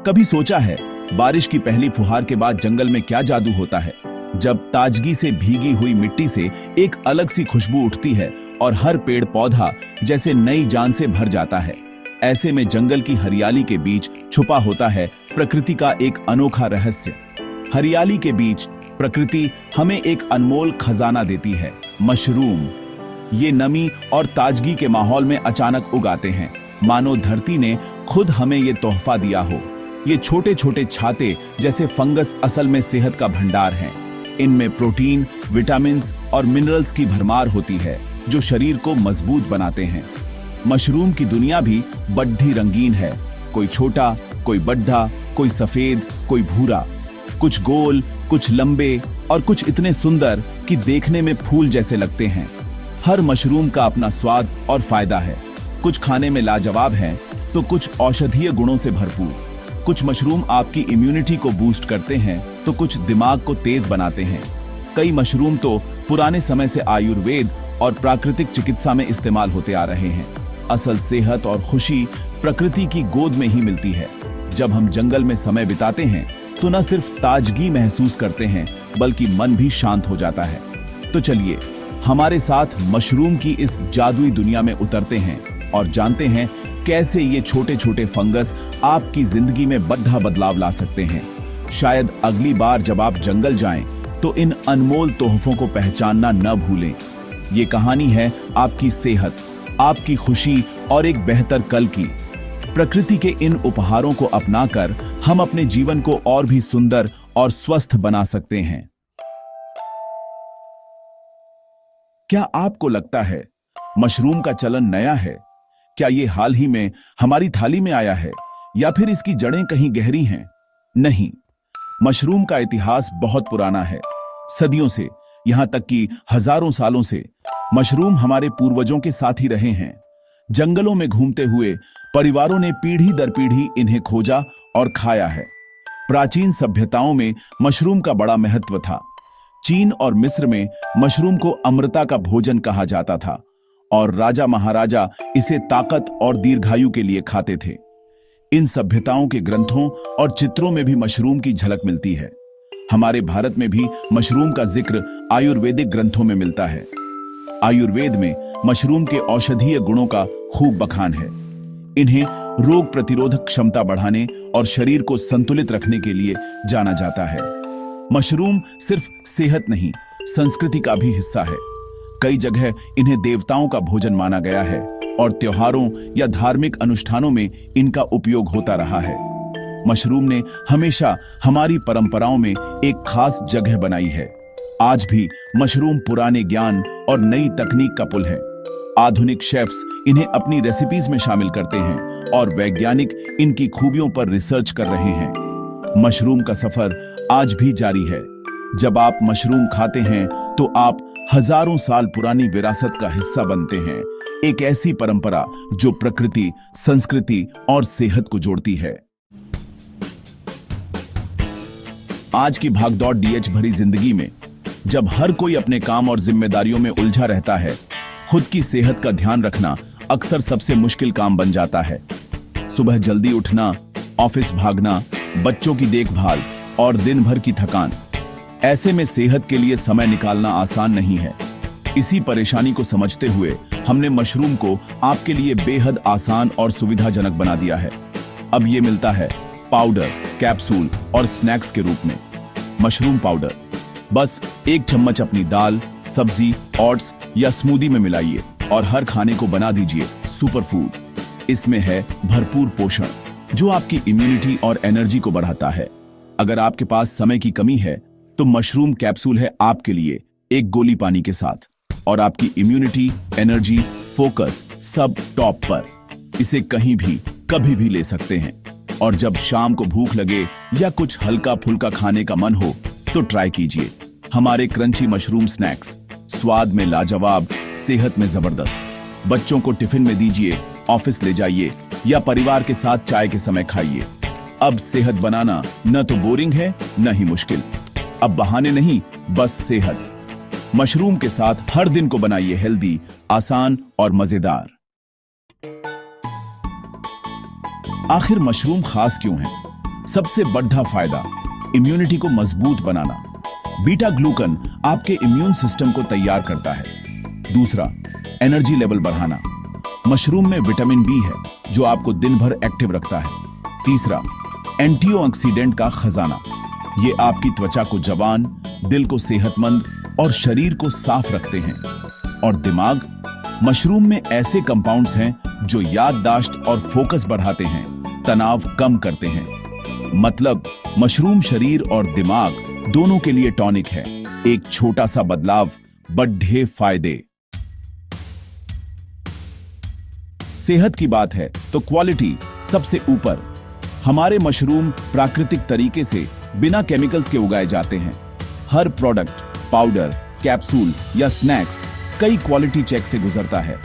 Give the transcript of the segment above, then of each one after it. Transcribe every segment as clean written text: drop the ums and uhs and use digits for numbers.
कभी सोचा है बारिश की पहली फुहार के बाद जंगल में क्या जादू होता है, जब ताजगी से भीगी हुई मिट्टी से एक अलग सी खुशबू उठती है और हर पेड़ पौधा जैसे नई जान से भर जाता है। ऐसे में जंगल की हरियाली के बीच छुपा होता है प्रकृति का एक अनोखा रहस्य। हरियाली के बीच प्रकृति हमें एक अनमोल खजाना देती है, मशरूम। ये नमी और ताजगी के माहौल में अचानक उगाते हैं, मानो धरती ने खुद हमें ये तोहफा दिया हो। ये छोटे छोटे छाते जैसे फंगस असल में सेहत का भंडार हैं। इनमें प्रोटीन, विटामिन्स और मिनरल्स की भरमार होती है जो शरीर को मजबूत बनाते हैं। मशरूम की दुनिया भी बड्ढी रंगीन है, कोई छोटा, कोई बड्ढा, कोई सफेद, कोई भूरा, कुछ गोल, कुछ लंबे और कुछ इतने सुंदर कि देखने में फूल जैसे लगते हैं। हर मशरूम का अपना स्वाद और फायदा है। कुछ खाने में लाजवाब हैं तो कुछ औषधीय गुणों से भरपूर। कुछ मशरूम आपकी इम्यूनिटी को बूस्ट करते हैं तो कुछ दिमाग को तेज बनाते हैं। कई मशरूम तो पुराने समय से आयुर्वेद और प्राकृतिक चिकित्सा में इस्तेमाल होते आ रहे हैं। असल सेहत और खुशी प्रकृति की गोद में ही मिलती है। जब हम जंगल में समय बिताते हैं तो न सिर्फ ताजगी महसूस करते हैं बल्कि मन भी शांत हो जाता है। तो चलिए हमारे साथ मशरूम की इस जादुई दुनिया में उतरते हैं और जानते हैं कैसे ये छोटे छोटे फंगस आपकी जिंदगी में बड़ा बदलाव ला सकते हैं। शायद अगली बार जब आप जंगल जाएं तो इन अनमोल तोहफों को पहचानना न भूलें। ये कहानी है आपकी सेहत, आपकी खुशी और एक बेहतर कल की। प्रकृति के इन उपहारों को अपनाकर हम अपने जीवन को और भी सुंदर और स्वस्थ बना सकते हैं। क्या आपको लगता है मशरूम का चलन नया है? क्या ये हाल ही में हमारी थाली में आया है या फिर इसकी जड़ें कहीं गहरी हैं? नहीं, मशरूम का इतिहास बहुत पुराना है। सदियों से, यहां तक कि हजारों सालों से मशरूम हमारे पूर्वजों के साथ ही रहे हैं। जंगलों में घूमते हुए परिवारों ने पीढ़ी दर पीढ़ी इन्हें खोजा और खाया है। प्राचीन सभ्यताओं में मशरूम का बड़ा महत्व था। चीन और मिस्र में मशरूम को अमृता का भोजन कहा जाता था और राजा महाराजा इसे ताकत और दीर्घायु के लिए खाते थे। इन सभ्यताओं के ग्रंथों और चित्रों में भी मशरूम की झलक मिलती है। हमारे भारत में भी मशरूम का जिक्र आयुर्वेदिक ग्रंथों में मिलता है। आयुर्वेद में मशरूम के औषधीय गुणों का खूब बखान है। इन्हें रोग प्रतिरोधक क्षमता बढ़ाने और शरीर को संतुलित रखने के लिए जाना जाता है। मशरूम सिर्फ सेहत नहीं, संस्कृति का भी हिस्सा है। कई जगह इन्हें देवताओं का भोजन माना गया है और त्योहारों या धार्मिक अनुष्ठानों में इनका उपयोग होता रहा है। मशरूम ने हमेशा हमारी परंपराओं में एक खास जगह बनाई है। आज भी मशरूम पुराने ज्ञान और नई तकनीक का पुल है। आधुनिक शेफ्स इन्हें अपनी रेसिपीज में शामिल करते हैं और वैज्ञानिक इनकी खूबियों पर रिसर्च कर रहे हैं। मशरूम का सफर आज भी जारी है। जब आप मशरूम खाते हैं तो आप हजारों साल पुरानी विरासत का हिस्सा बनते हैं। एक ऐसी परंपरा जो प्रकृति, संस्कृति और सेहत को जोड़ती है। आज की भागदौड़ डीएच भरी जिंदगी में जब हर कोई अपने काम और जिम्मेदारियों में उलझा रहता है, खुद की सेहत का ध्यान रखना अक्सर सबसे मुश्किल काम बन जाता है। सुबह जल्दी उठना, ऑफिस भागना, बच्चों की देखभाल और दिन भर की थकान। ऐसे में सेहत के लिए समय निकालना आसान नहीं है। इसी परेशानी को समझते हुए हमने मशरूम को आपके लिए बेहद आसान और सुविधाजनक बना दिया है। अब ये मिलता है पाउडर, कैप्सूल और स्नैक्स के रूप में। मशरूम पाउडर बस एक चम्मच अपनी दाल, सब्जी, ओट्स या स्मूदी में मिलाइए और हर खाने को बना दीजिए सुपर फूड। इसमें है भरपूर पोषण जो आपकी इम्यूनिटी और एनर्जी को बढ़ाता है। अगर आपके पास समय की कमी है तो मशरूम कैप्सूल है आपके लिए, एक गोली पानी के साथ, और आपकी इम्यूनिटी, एनर्जी, फोकस सब टॉप पर। इसे कहीं भी कभी भी ले सकते हैं। और जब शाम को भूख लगे या कुछ हल्का फुल्का खाने का मन हो तो ट्राई कीजिए हमारे क्रंची मशरूम स्नैक्स। स्वाद में लाजवाब, सेहत में जबरदस्त। बच्चों को टिफिन में दीजिए, ऑफिस ले जाइए या परिवार के साथ चाय के समय खाइए। अब सेहत बनाना न तो बोरिंग है न ही मुश्किल। अब बहाने नहीं, बस सेहत। मशरूम के साथ हर दिन को बनाइए हेल्दी, आसान और मजेदार। आखिर मशरूम खास क्यों है? सबसे बड़ा फायदा, इम्यूनिटी को मजबूत बनाना। बीटा ग्लूकन आपके इम्यून सिस्टम को तैयार करता है। दूसरा, एनर्जी लेवल बढ़ाना। मशरूम में विटामिन बी है जो आपको दिन भर एक्टिव रखता है। तीसरा, एंटीऑक्सीडेंट का खजाना। ये आपकी त्वचा को जवान, दिल को सेहतमंद और शरीर को साफ रखते हैं। और दिमाग, मशरूम में ऐसे कंपाउंड्स हैं जो याददाश्त और फोकस बढ़ाते हैं, तनाव कम करते हैं। मतलब मशरूम शरीर और दिमाग दोनों के लिए टॉनिक है। एक छोटा सा बदलाव, बड़े फायदे। सेहत की बात है तो क्वालिटी सबसे ऊपर। हमारे मशरूम प्राकृतिक तरीके से बिना केमिकल्स के उगाए जाते हैं। हर प्रोडक्ट, पाउडर, कैप्सूल या स्नैक्स कई क्वालिटी चेक से गुजरता है।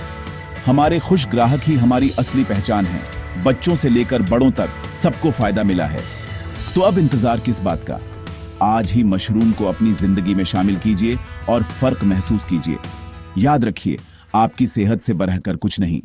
हमारे खुश ग्राहक ही हमारी असली पहचान है। बच्चों से लेकर बड़ों तक सबको फायदा मिला है। तो अब इंतजार किस बात का? आज ही मशरूम को अपनी जिंदगी में शामिल कीजिए और फर्क महसूस कीजिए। याद रखिए, आपकी सेहत से बढ़कर कुछ नहीं।